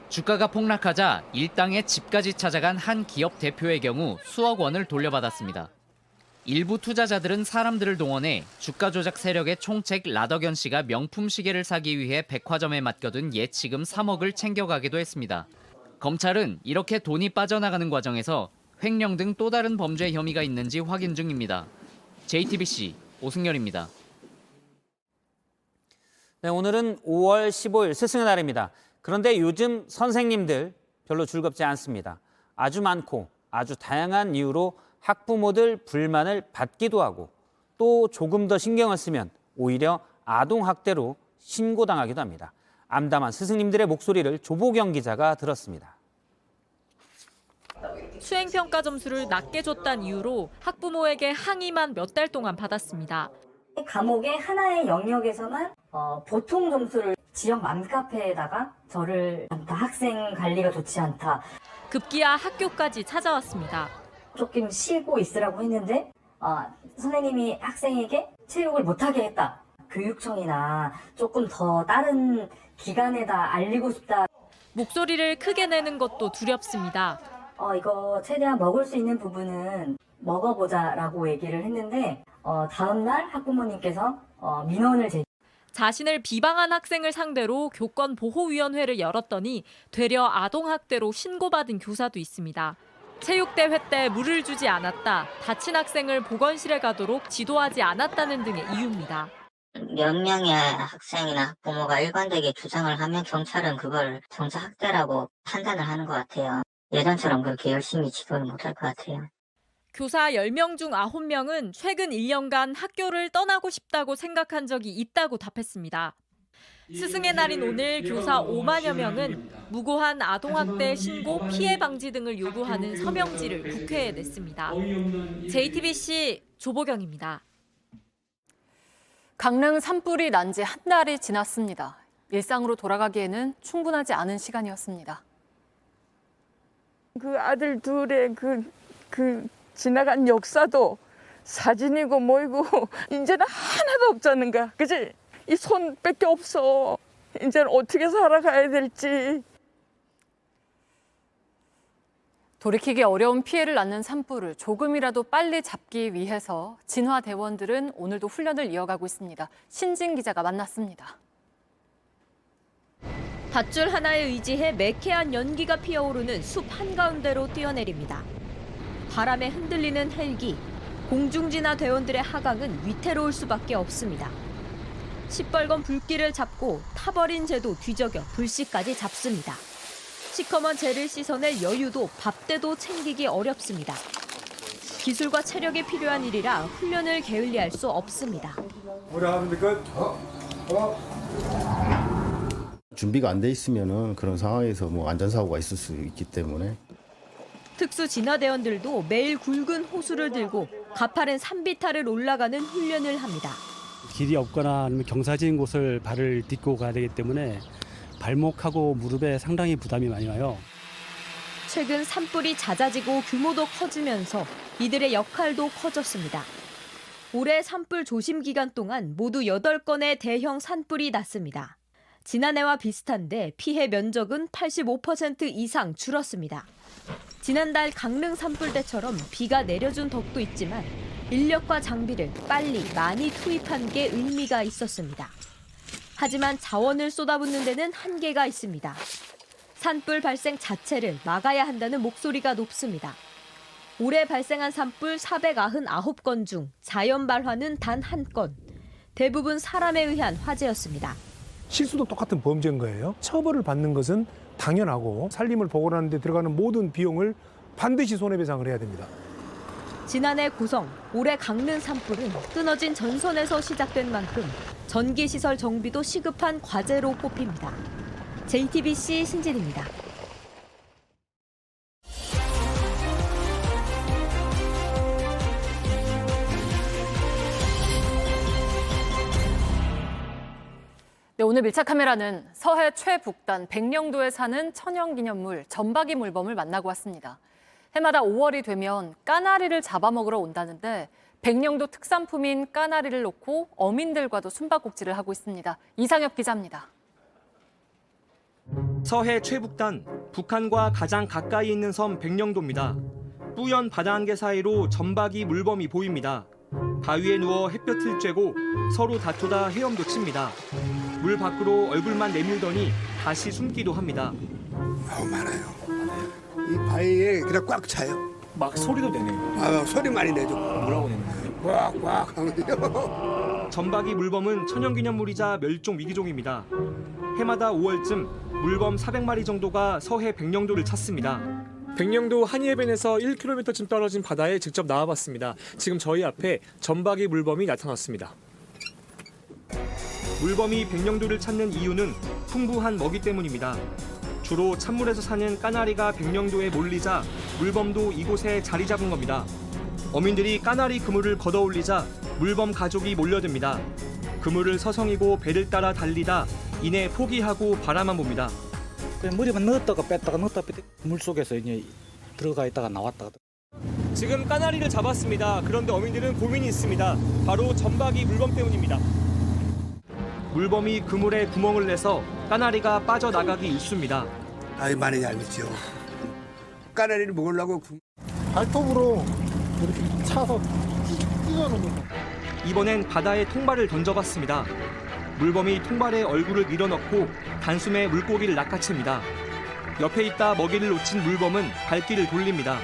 주가가 폭락하자 일당의 집까지 찾아간 한 기업 대표의 경우 수억 원을 돌려받았습니다. 일부 투자자들은 사람들을 동원해 주가 조작 세력의 총책 라더견 씨가 명품 시계를 사기 위해 백화점에 맡겨둔 예치금 3억을 챙겨가기도 했습니다. 검찰은 이렇게 돈이 빠져나가는 과정에서 횡령 등 또 다른 범죄 혐의가 있는지 확인 중입니다. JTBC 오승열입니다. 네, 오늘은 5월 15일 스승의 날입니다. 그런데 요즘 선생님들 별로 즐겁지 않습니다. 아주 많고 아주 다양한 이유로 학부모들 불만을 받기도 하고 또 조금 더 신경을 쓰면 오히려 아동학대로 신고당하기도 합니다. 암담한 스승님들의 목소리를 조보경 기자가 들었습니다. 수행평가 점수를 낮게 줬다는 이유로 학부모에게 항의만 몇 달 동안 받았습니다. 과목의 하나의 영역에서만 보통 점수를 지역 맘카페에다가 저를 학생 관리가 좋지 않다. 급기야 학교까지 찾아왔습니다. 조금 쉬고 있으라고 했는데 선생님이 학생에게 체육을 못하게 했다. 교육청이나 조금 더 다른 기관에다 알리고 싶다. 목소리를 크게 내는 것도 두렵습니다. 이거 최대한 먹을 수 있는 부분은 먹어보자라고 얘기를 했는데 다음날 학부모님께서 민원을 자신을 비방한 학생을 상대로 교권보호위원회를 열었더니 되려 아동학대로 신고받은 교사도 있습니다. 체육대회 때 물을 주지 않았다, 다친 학생을 보건실에 가도록 지도하지 않았다는 등의 이유입니다. 몇 명의 학생이나 학부모가 일관되게 주장을 하면 경찰은 그걸 정서학대라고 판단을 하는 것 같아요. 예전처럼 그렇게 열심히 지도를 못할 것 같아요. 교사 10명 중 9명은 최근 1년간 학교를 떠나고 싶다고 생각한 적이 있다고 답했습니다. 스승의 날인 오늘 교사 5만여 명은 무고한 아동학대 신고 피해 방지 등을 요구하는 서명지를 국회에 냈습니다. JTBC 조보경입니다. 강릉 산불이 난 지 한 달이 지났습니다. 일상으로 돌아가기에는 충분하지 않은 시간이었습니다. 그 아들 둘의 그 지나간 역사도 사진이고 뭐이고 이제는 하나도 없잖는가. 그치? 이 손밖에 없어. 이제는 어떻게 살아가야 될지. 돌이키기 어려운 피해를 낳는 산불을 조금이라도 빨리 잡기 위해서 진화 대원들은 오늘도 훈련을 이어가고 있습니다. 신진 기자가 만났습니다. 밧줄 하나에 의지해 매캐한 연기가 피어오르는 숲 한가운데로 뛰어내립니다. 바람에 흔들리는 헬기, 공중진화 대원들의 하강은 위태로울 수밖에 없습니다. 시뻘건 불길을 잡고 타버린 재도 뒤적여 불씨까지 잡습니다. 시커먼 재를 씻어낼 여유도 밥대도 챙기기 어렵습니다. 기술과 체력이 필요한 일이라 훈련을 게을리할 수 없습니다. 준비가 안 돼 있으면은 그런 상황에서 안전사고가 있을 수 있기 때문에. 특수 진화대원들도 매일 굵은 호수를 들고 가파른 산비탈을 올라가는 훈련을 합니다. 길이 없거나 아니면 경사진 곳을 발을 딛고 가야 되기 때문에 발목하고 무릎에 상당히 부담이 많이 와요. 최근 산불이 잦아지고 규모도 커지면서 이들의 역할도 커졌습니다. 올해 산불 조심 기간 동안 모두 8건의 대형 산불이 났습니다. 지난해와 비슷한데 피해 면적은 85% 이상 줄었습니다. 지난달 강릉 산불 때처럼 비가 내려준 덕도 있지만 인력과 장비를 빨리 많이 투입한 게 의미가 있었습니다. 하지만 자원을 쏟아붓는 데는 한계가 있습니다. 산불 발생 자체를 막아야 한다는 목소리가 높습니다. 올해 발생한 산불 499건 중 자연 발화는 단 1건. 대부분 사람에 의한 화재였습니다. 실수도 똑같은 범죄인 거예요. 처벌을 받는 것은 당연하고 산림을 복원하는 데 들어가는 모든 비용을 반드시 손해배상을 해야 됩니다. 지난해 고성, 올해 강릉 산불은 끊어진 전선에서 시작된 만큼 전기시설 정비도 시급한 과제로 꼽힙니다. JTBC 신진입니다. 네, 오늘 밀착 카메라는 서해 최북단 백령도에 사는 천연기념물 점박이 물범을 만나고 왔습니다. 해마다 5월이 되면 까나리를 잡아먹으러 온다는데 백령도 특산품인 까나리를 놓고 어민들과도 숨바꼭질을 하고 있습니다. 이상엽 기자입니다. 서해 최북단, 북한과 가장 가까이 있는 섬 백령도입니다. 뿌연 바다 한 개 사이로 점박이 물범이 보입니다. 바위에 누워 햇볕을 쬐고 서로 다투다 헤엄도 칩니다. 물 밖으로 얼굴만 내밀더니 다시 숨기도 합니다. 많아요. 이 바위에 그냥 꽉 차요. 막 소리도 내네요. 아, 소리 많이 내죠. 뭐라고 내는 거예요? 꽉꽉 하면요. 점박이 물범은 천연기념물이자 멸종 위기종입니다. 해마다 5월쯤 물범 400마리 정도가 서해 백령도를 찾습니다. 백령도 한이해변에서 1km쯤 떨어진 바다에 직접 나와봤습니다. 지금 저희 앞에 점박이 물범이 나타났습니다. 물범이 백령도를 찾는 이유는 풍부한 먹이 때문입니다. 주로 찬물에서 사는 까나리가 백령도에 몰리자 물범도 이곳에 자리 잡은 겁니다. 어민들이 까나리 그물을 걷어올리자 물범 가족이 몰려듭니다. 그물을 서성이고 배를 따라 달리다 이내 포기하고 바라만 봅니다. 머리만 넣었다가 뺐다가 물속에서 이제 들어가 있다가 나왔다가. 지금 까나리를 잡았습니다. 그런데 어민들은 고민이 있습니다. 바로 점박이 물범 때문입니다. 물범이 그물에 구멍을 내서 까나리가 빠져나가기 일쑤입니다. 아이 많이 얇았죠. 까나리를 먹으려고 발톱으로 이렇게 차서 찢어놓는 거. 이번엔 바다에 통발을 던져봤습니다. 물범이 통발에 얼굴을 밀어넣고 단숨에 물고기를 낚아챕니다. 옆에 있다 먹이를 놓친 물범은 발길을 돌립니다.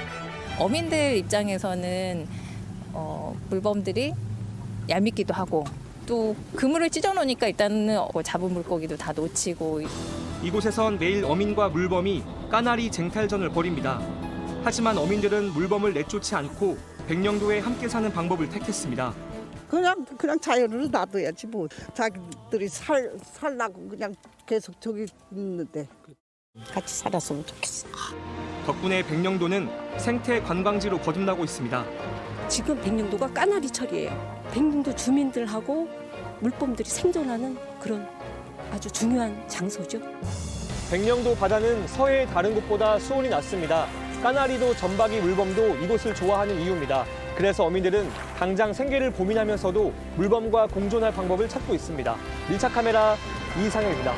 어민들 입장에서는 물범들이 얄밉기도 하고 또 그물을 찢어놓으니까 일단은 잡은 물고기도 다 놓치고. 이곳에선 매일 어민과 물범이 까나리 쟁탈전을 벌입니다. 하지만 어민들은 물범을 내쫓지 않고 백령도에 함께 사는 방법을 택했습니다. 그냥 자연으로 놔둬야지 뭐. 자기들이 살라고 그냥 계속 저기 있는데 같이 살았으면 좋겠어. 덕분에 백령도는 생태 관광지로 거듭나고 있습니다. 지금 백령도가 까나리철이에요. 백령도 주민들하고 물범들이 생존하는 그런 아주 중요한 장소죠. 백령도 바다는 서해의 다른 곳보다 수온이 낮습니다. 까나리도 점박이 물범도 이곳을 좋아하는 이유입니다. 그래서 어민들은 당장 생계를 고민하면서도 물범과 공존할 방법을 찾고 있습니다. 밀착 카메라 이상혁입니다.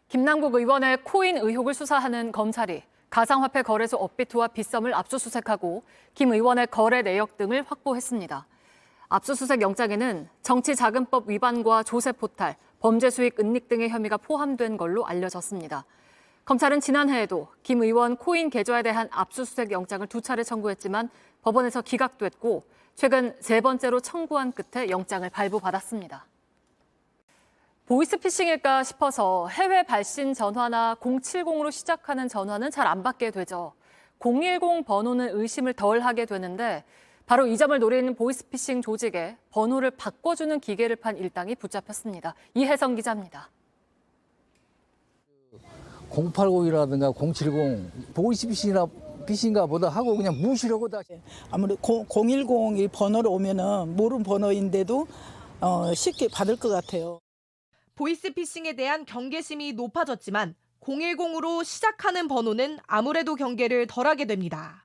김남국 의원의 코인 의혹을 수사하는 검찰이 가상화폐 거래소 업비트와 빗썸을 압수수색하고 김 의원의 거래 내역 등을 확보했습니다. 압수수색 영장에는 정치자금법 위반과 조세포탈, 범죄수익 은닉 등의 혐의가 포함된 걸로 알려졌습니다. 검찰은 지난해에도 김 의원 코인 계좌에 대한 압수수색 영장을 2차례 청구했지만 법원에서 기각됐고 최근 3번째로 청구한 끝에 영장을 발부받았습니다. 보이스피싱일까 싶어서 해외 발신 전화나 070으로 시작하는 전화는 잘 안 받게 되죠. 010 번호는 의심을 덜 하게 되는데 바로 이 점을 노리는 보이스피싱 조직에 번호를 바꿔주는 기계를 판 일당이 붙잡혔습니다. 이혜성 기자입니다. 080이라든가 070 보이스피싱인가 보다 하고 그냥 무시하고 다. 아무래도 010이 번호로 오면은 모르는 번호인데도 쉽게 받을 것 같아요. 보이스피싱에 대한 경계심이 높아졌지만 010으로 시작하는 번호는 아무래도 경계를 덜하게 됩니다.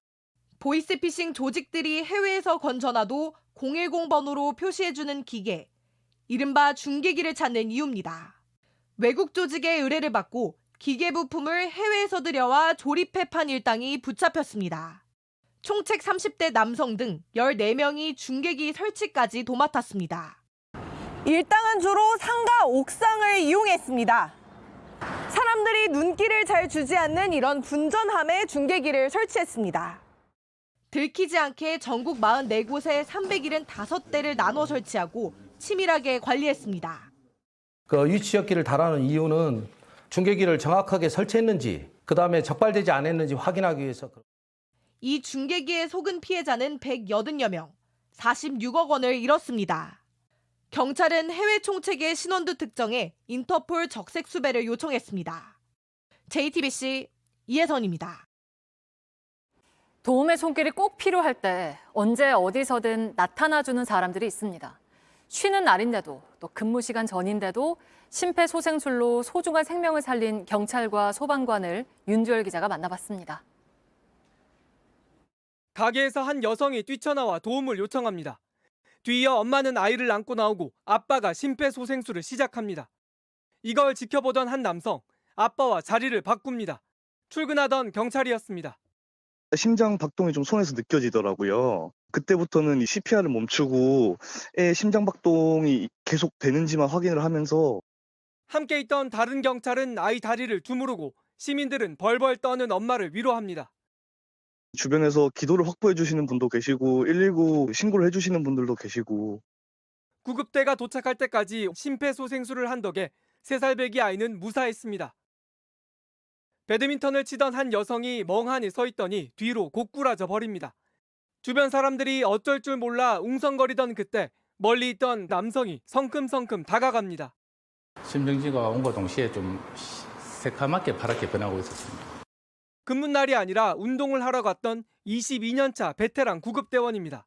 보이스피싱 조직들이 해외에서 건 전화도 010 번호로 표시해주는 기계, 이른바 중계기를 찾는 이유입니다. 외국 조직의 의뢰를 받고 기계 부품을 해외에서 들여와 조립해 판 일당이 붙잡혔습니다. 총책 30대 남성 등 14명이 중계기 설치까지 도맡았습니다. 일당은 주로 상가 옥상을 이용했습니다. 사람들이 눈길을 잘 주지 않는 이런 분전함에 중계기를 설치했습니다. 들키지 않게 전국 44곳에 375대를 나눠 설치하고 치밀하게 관리했습니다. 그 유치역기를 달아는 이유는 중계기를 정확하게 설치했는지, 그다음에 적발되지 않았는지 확인하기 위해서. 이 중계기에 속은 피해자는 180여 명, 46억 원을 잃었습니다. 경찰은 해외 총책의 신원도 특정해 인터폴 적색 수배를 요청했습니다. JTBC 이혜선입니다. 도움의 손길이 꼭 필요할 때 언제 어디서든 나타나주는 사람들이 있습니다. 쉬는 날인데도 또 근무 시간 전인데도 심폐소생술로 소중한 생명을 살린 경찰과 소방관을 윤주열 기자가 만나봤습니다. 가게에서 한 여성이 뛰쳐나와 도움을 요청합니다. 뒤이어 엄마는 아이를 안고 나오고 아빠가 심폐소생술을 시작합니다. 이걸 지켜보던 한 남성, 아빠와 자리를 바꿉니다. 출근하던 경찰이었습니다. 심장 박동이 좀 손에서 느껴지더라고요. 그때부터는 이 CPR을 멈추고 애 심장 박동이 계속 되는지만 확인을 하면서 함께 있던 다른 경찰은 아이 다리를 두무르고 시민들은 벌벌 떠는 엄마를 위로합니다. 주변에서 기도를 확보해 주시는 분도 계시고 119 신고를 해 주시는 분들도 계시고 구급대가 도착할 때까지 심폐소생술을 한 덕에 3살 배기 아이는 무사했습니다. 배드민턴을 치던 한 여성이 멍하니 서 있더니 뒤로 고꾸라져 버립니다. 주변 사람들이 어쩔 줄 몰라 웅성거리던 그때 멀리 있던 남성이 성큼성큼 다가갑니다. 심정지가 온과 동시에 좀 새카맣게 파랗게 변하고 있었습니다. 근무날이 아니라 운동을 하러 갔던 22년차 베테랑 구급대원입니다.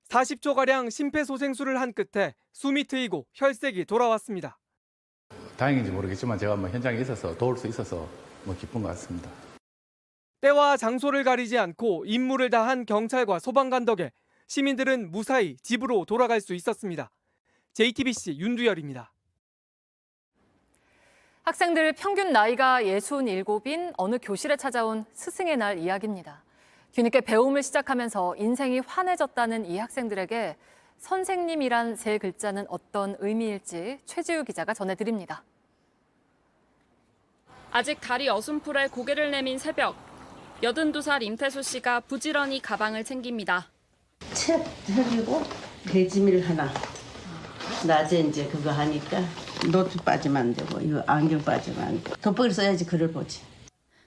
40초가량 심폐소생술을 한 끝에 숨이 트이고 혈색이 돌아왔습니다. 다행인지 모르겠지만 제가 현장에 있어서 도울 수 있어서 기쁜 것 같습니다. 때와 장소를 가리지 않고 임무를 다한 경찰과 소방관 덕에 시민들은 무사히 집으로 돌아갈 수 있었습니다. JTBC 윤두열입니다. 학생들 평균 나이가 67인 어느 교실에 찾아온 스승의 날 이야기입니다. 뒤늦게 배움을 시작하면서 인생이 환해졌다는 이 학생들에게 선생님이란 세 글자는 어떤 의미일지 최지우 기자가 전해드립니다. 아직 달이 어순풀에 고개를 내민 새벽, 82살 임태수 씨가 부지런히 가방을 챙깁니다. 책 해주고 배지밀 하나. 낮에 이제 그거 하니까 노트 빠지면 안 되고 이거 안경 빠지면 안 돼. 돋보기를 써야지 글을 보지.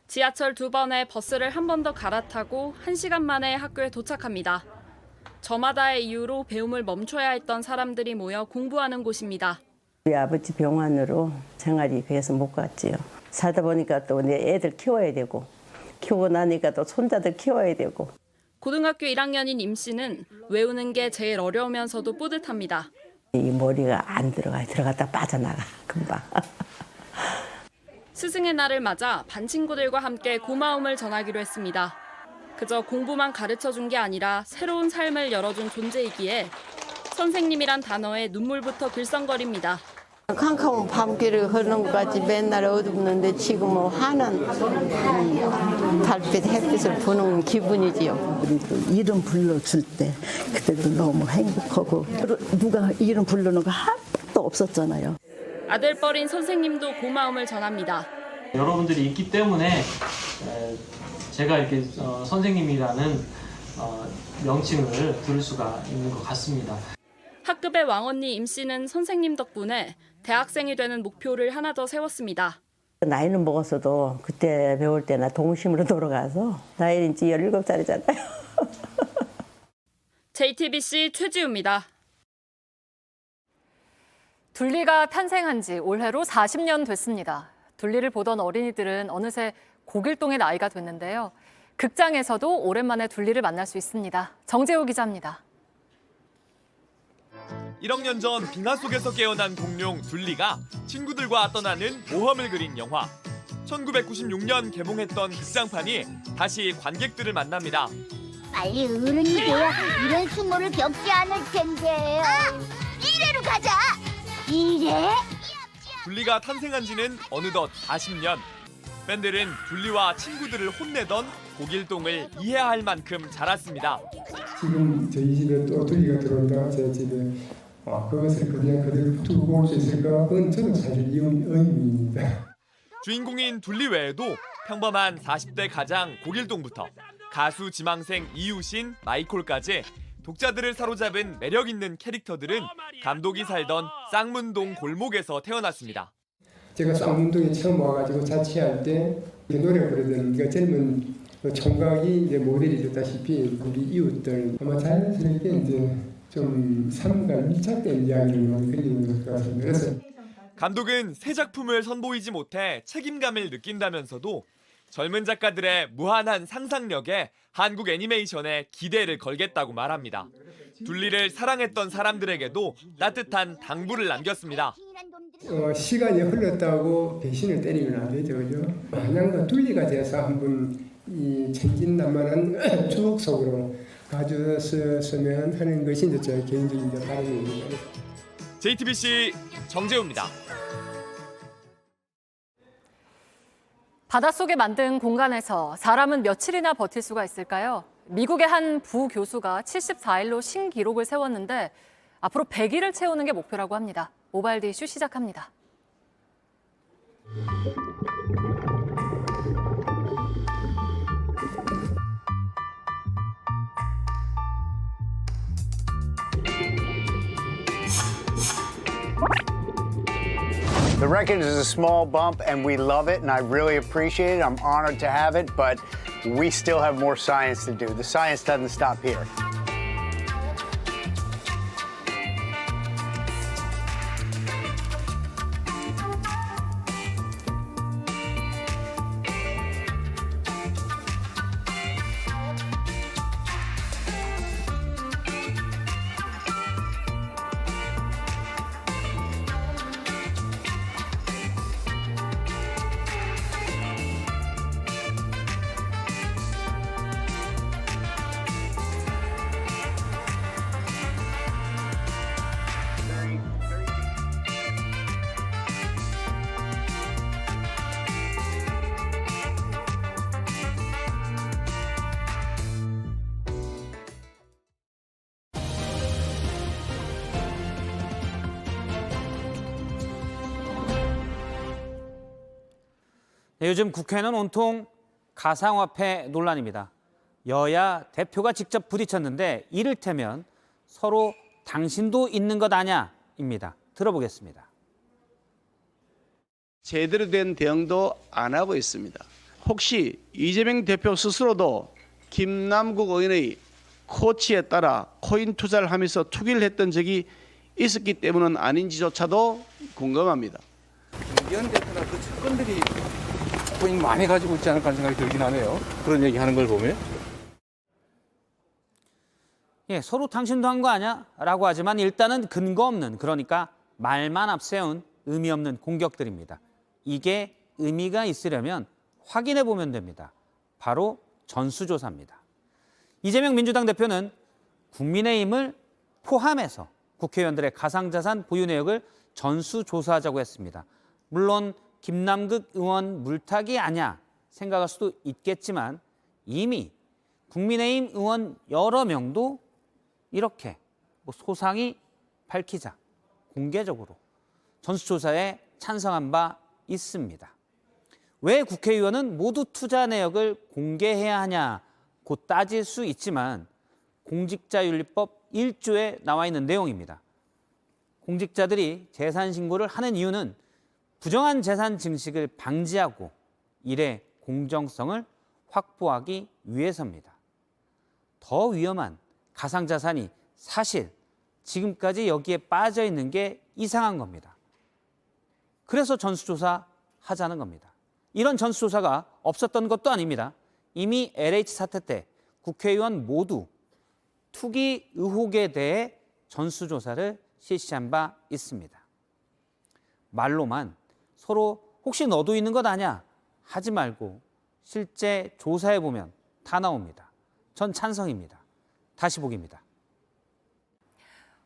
지하철 2번에 버스를 한 번 더 갈아타고 1시간 만에 학교에 도착합니다. 저마다의 이유로 배움을 멈춰야 했던 사람들이 모여 공부하는 곳입니다. 우리 아버지 병환으로 생활이 그래서 못 갔지요. 살다 보니까 또 내 애들 키워야 되고 키우고 나니까 또 손자들 키워야 되고. 고등학교 1학년인 임 씨는 외우는 게 제일 어려우면서도 뿌듯합니다. 이 머리가 안 들어갔다 빠져나가 금방. 스승의 날을 맞아 반 친구들과 함께 고마움을 전하기로 했습니다. 그저 공부만 가르쳐준 게 아니라 새로운 삶을 열어준 존재이기에 선생님이란 단어에 눈물부터 글썽거립니다. 캄캄한 밤길을 걷는 것까지 맨날 어둡는데 지금은 환한 달빛 햇빛을 보는 기분이지요. 그리고 이름 불러줄 때 그때도 너무 행복하고 누가 이름 부르는 거 한 번도 없었잖아요. 아들뻘인 선생님도 고마움을 전합니다. 여러분들이 있기 때문에 제가 이렇게 선생님이라는 명칭을 들을 수가 있는 것 같습니다. 학급의 왕언니 임 씨는 선생님 덕분에 대학생이 되는 목표를 하나 더 세웠습니다. 나이는 먹었어도 그때 배울 때나 동심으로 돌아가서 나이는 이제 17살이잖아요. JTBC 최지우입니다. 둘리가 탄생한 지 올해로 40년 됐습니다. 둘리를 보던 어린이들은 어느새 고길동의 나이가 됐는데요. 극장에서도 오랜만에 둘리를 만날 수 있습니다. 정재호 기자입니다. 1억 년 전 빙하 속에서 깨어난 공룡 둘리가 친구들과 떠나는 모험을 그린 영화. 1996년 개봉했던 극장판이 다시 관객들을 만납니다. 빨리 어른이 돼야 이런 수모를 겪지 않을 텐데. 이래로 가자. 이래? 둘리가 탄생한 지는 어느덧 40년. 팬들은 둘리와 친구들을 혼내던 고길동을 이해할 만큼 자랐습니다. 지금 저희 집에 또 둘리가 들어온다 제 집에 그것을 그냥 그대로 두고 올 수 있을까? 그건 저는 사실 의문입니다. 주인공인 둘리 외에도 평범한 40대 가장 고길동부터 가수 지망생 이유신 마이콜까지 독자들을 사로잡은 매력 있는 캐릭터들은 감독이 살던 쌍문동 골목에서 태어났습니다. 제가 쌍문동에 처음 와가지고 자취할 때 노래 부르던 우리가 젊은 총각이 이제 모델이 됐다시피 우리 이웃들 아마 자연스럽게 이제 좀 삶과 밀착된 이야기를 많이 그리는 것 같습니다. 그래서 감독은 새 작품을 선보이지 못해 책임감을 느낀다면서도 젊은 작가들의 무한한 상상력에 한국 애니메이션에 기대를 걸겠다고 말합니다. 둘리를 사랑했던 사람들에게도 따뜻한 당부를 남겼습니다. 시간이 흘렀다고 배신을 때리면 안 되죠, 그죠? 마냥 둘리가 돼서 한번 이 천진난만한 추억 속으로 가져섰으면 하는 것이 이제 제 개인적인 바람입니다. JTBC 정재우입니다. 바닷속에 만든 공간에서 사람은 며칠이나 버틸 수가 있을까요? 미국의 한 부교수가 74일로 신기록을 세웠는데 앞으로 100일을 채우는 게 목표라고 합니다. 모바일 디슈 시작합니다. The record is a small bump, and we love it, and I really appreciate it. I'm honored to have it, but we still have more science to do. The science doesn't stop here. 네, 요즘 국회는 온통 가상화폐 논란입니다. 여야 대표가 직접 부딪혔는데 이를테면 서로 당신도 있는 것 아냐입니다. 들어보겠습니다. 제대로 된 대응도 안 하고 있습니다. 혹시 이재명 대표 스스로도 김남국 의원의 코치에 따라 코인 투자를 하면서 투기를 했던 적이 있었기 때문은 아닌지조차도 궁금합니다. 이현 대표나 그 측근들이 코인 많이 가지고 있지 않을까 생각이 들긴 하네요. 그런 얘기하는 걸 보면. 예, 서로 당신도 한 거 아니야? 라고 하지만 일단은 근거 없는, 그러니까 말만 앞세운 의미 없는 공격들입니다. 이게 의미가 있으려면 확인해 보면 됩니다. 바로 전수조사입니다. 이재명 민주당 대표는 국민의힘을 포함해서 국회의원들의 가상자산 보유 내역을 전수조사하자고 했습니다. 물론 김남국 의원 물타기 아냐 생각할 수도 있겠지만 이미 국민의힘 의원 여러 명도 이렇게 소상히 밝히자 공개적으로 전수조사에 찬성한 바 있습니다. 왜 국회의원은 모두 투자 내역을 공개해야 하냐고 따질 수 있지만 공직자윤리법 1조에 나와 있는 내용입니다. 공직자들이 재산 신고를 하는 이유는 부정한 재산 증식을 방지하고 일의 공정성을 확보하기 위해서입니다. 더 위험한 가상자산이 사실 지금까지 여기에 빠져 있는 게 이상한 겁니다. 그래서 전수조사 하자는 겁니다. 이런 전수조사가 없었던 것도 아닙니다. 이미 LH 사태 때 국회의원 모두 투기 의혹에 대해 전수조사를 실시한 바 있습니다. 말로만 서로 혹시 너도 있는 것 아냐 하지 말고 실제 조사해보면 다 나옵니다. 전 찬성입니다. 다시 보기입니다.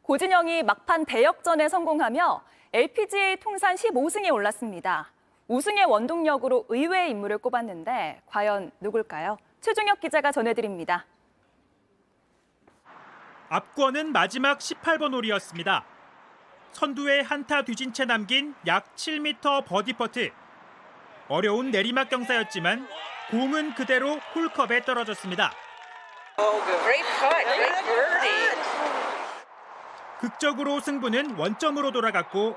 고진영이 막판 대역전에 성공하며 LPGA 통산 15승에 올랐습니다. 우승의 원동력으로 의외의 인물을 꼽았는데 과연 누굴까요? 최종혁 기자가 전해드립니다. 압권은 마지막 18번 홀이었습니다. 선두에 한타 뒤진 채 남긴 약 7m 버디 퍼트. 어려운 내리막 경사였지만 공은 그대로 홀컵에 떨어졌습니다. 극적으로 승부는 원점으로 돌아갔고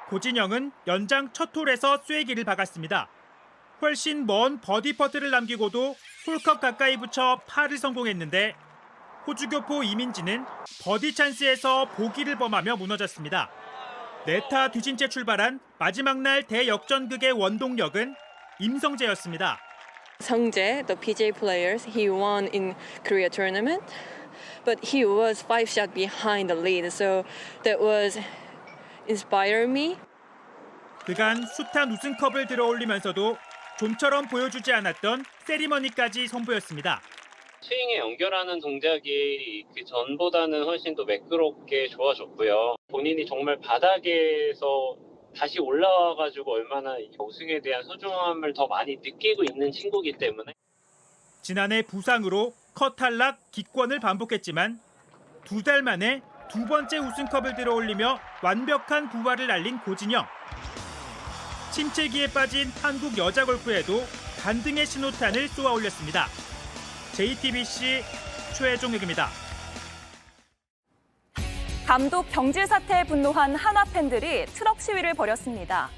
고진영은 연장 첫 홀에서 쐐기를 박았습니다. 훨씬 먼 버디 퍼트를 남기고도 홀컵 가까이 붙여 파를 성공했는데 호주교포 이민지는 버디 찬스에서 보기를 범하며 무너졌습니다. 네타 뒤진 채 출발한 마지막 날 대역전극의 원동력은 임성재였습니다. 성재, the PGA players, he won in Korea tournament, but he was 5 shots behind the lead, so that was inspired me. 그간 숱한 우승컵을 들어올리면서도 좀처럼 보여주지 않았던 세리머니까지 선보였습니다. 스윙에 연결하는 동작이 그 전보다는 훨씬 더 매끄럽게 좋아졌고요. 본인이 정말 바닥에서 다시 올라와가지고 얼마나 우승에 대한 소중함을 더 많이 느끼고 있는 친구이기 때문에. 지난해 부상으로 컷 탈락, 기권을 반복했지만 2달 만에 2번째 우승컵을 들어올리며 완벽한 부활을 알린 고진영. 침체기에 빠진 한국 여자 골프에도 반등의 신호탄을 쏘아 올렸습니다. JTBC 최종혁입니다. 감독 경질 사태에 분노한 한화 팬들이 트럭 시위를 벌였습니다.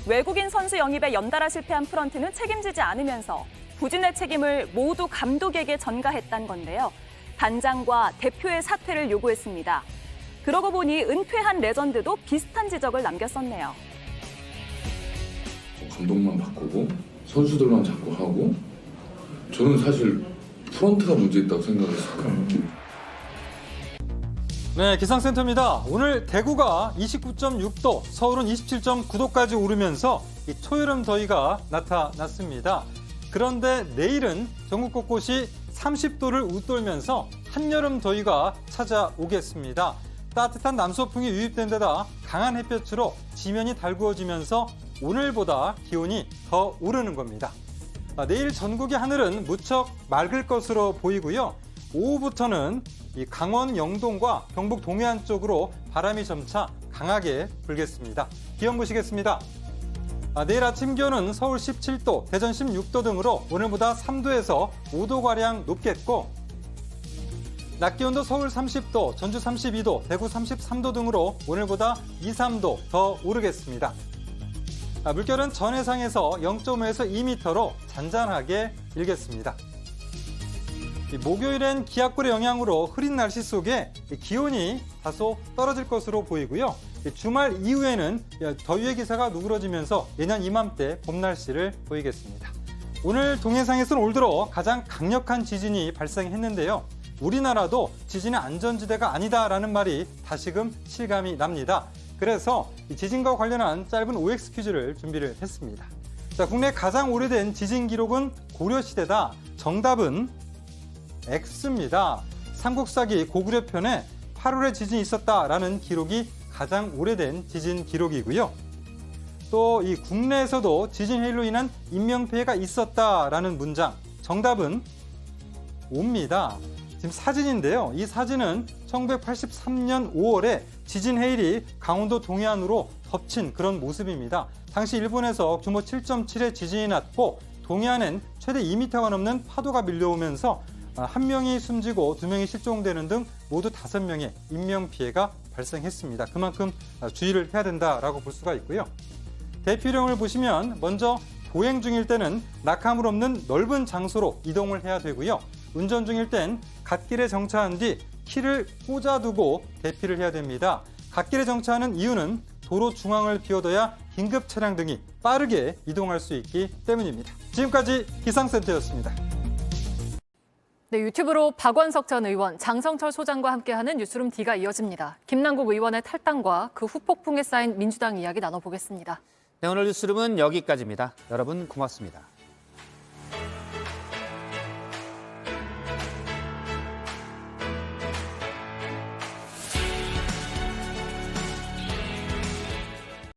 외국인 선수 영입에 연달아 실패한 프런트는 책임지지 않으면서 부진의 책임을 모두 감독에게 전가했다는 건데요. 단장과 대표의 사퇴를 요구했습니다. 그러고 보니 은퇴한 레전드도 비슷한 지적을 남겼었네요. 감독만 바꾸고 선수들만 자꾸 하고 저는 사실 프런트가 문제있다고 생각했어요. 네, 기상센터입니다. 오늘 대구가 29.6도, 서울은 27.9도까지 오르면서 이 초여름 더위가 나타났습니다. 그런데 내일은 전국 곳곳이 30도를 웃돌면서 한여름 더위가 찾아오겠습니다. 따뜻한 남서풍이 유입된 데다 강한 햇볕으로 지면이 달구어지면서 오늘보다 기온이 더 오르는 겁니다. 내일 전국의 하늘은 무척 맑을 것으로 보이고요. 오후부터는 이 강원 영동과 경북 동해안 쪽으로 바람이 점차 강하게 불겠습니다. 기온 보시겠습니다. 내일 아침 기온은 서울 17도, 대전 16도 등으로 오늘보다 3도에서 5도가량 높겠고 낮 기온도 서울 30도, 전주 32도, 대구 33도 등으로 오늘보다 2, 3도 더 오르겠습니다. 물결은 전해상에서 0.5에서 2m로 잔잔하게 일겠습니다. 목요일엔 기압골의 영향으로 흐린 날씨 속에 기온이 다소 떨어질 것으로 보이고요. 주말 이후에는 더위의 기세가 누그러지면서 예년 이맘때 봄 날씨를 보이겠습니다. 오늘 동해상에서는 올 들어 가장 강력한 지진이 발생했는데요. 우리나라도 지진의 안전지대가 아니다라는 말이 다시금 실감이 납니다. 그래서 이 지진과 관련한 짧은 OX 퀴즈를 준비를 했습니다. 자, 국내 가장 오래된 지진 기록은 고려시대다. 정답은 X입니다. 삼국사기 고구려편에 8월에 지진이 있었다라는 기록이 가장 오래된 지진 기록이고요. 또 이 국내에서도 지진 해일로 인한 인명피해가 있었다라는 문장, 정답은 O입니다. 지금 사진인데요. 이 사진은 1983년 5월에 지진 해일이 강원도 동해안으로 덮친 그런 모습입니다. 당시 일본에서 규모 7.7의 지진이 났고 동해안엔 최대 2m가 넘는 파도가 밀려오면서 1명이 숨지고 2명이 실종되는 등 모두 5명의 인명피해가 발생했습니다. 그만큼 주의를 해야 된다라고 볼 수가 있고요. 대피령을 보시면 먼저 보행 중일 때는 낙하물 없는 넓은 장소로 이동을 해야 되고요. 운전 중일 땐 갓길에 정차한 뒤 키를 꽂아두고 대피를 해야 됩니다. 갓길에 정차하는 이유는 도로 중앙을 비워둬야 긴급 차량 등이 빠르게 이동할 수 있기 때문입니다. 지금까지 기상센터였습니다. 네, 유튜브로 박원석 전 의원, 장성철 소장과 함께하는 뉴스룸 D가 이어집니다. 김남국 의원의 탈당과 그 후폭풍에 쌓인 민주당 이야기 나눠보겠습니다. 네, 오늘 뉴스룸은 여기까지입니다. 여러분 고맙습니다.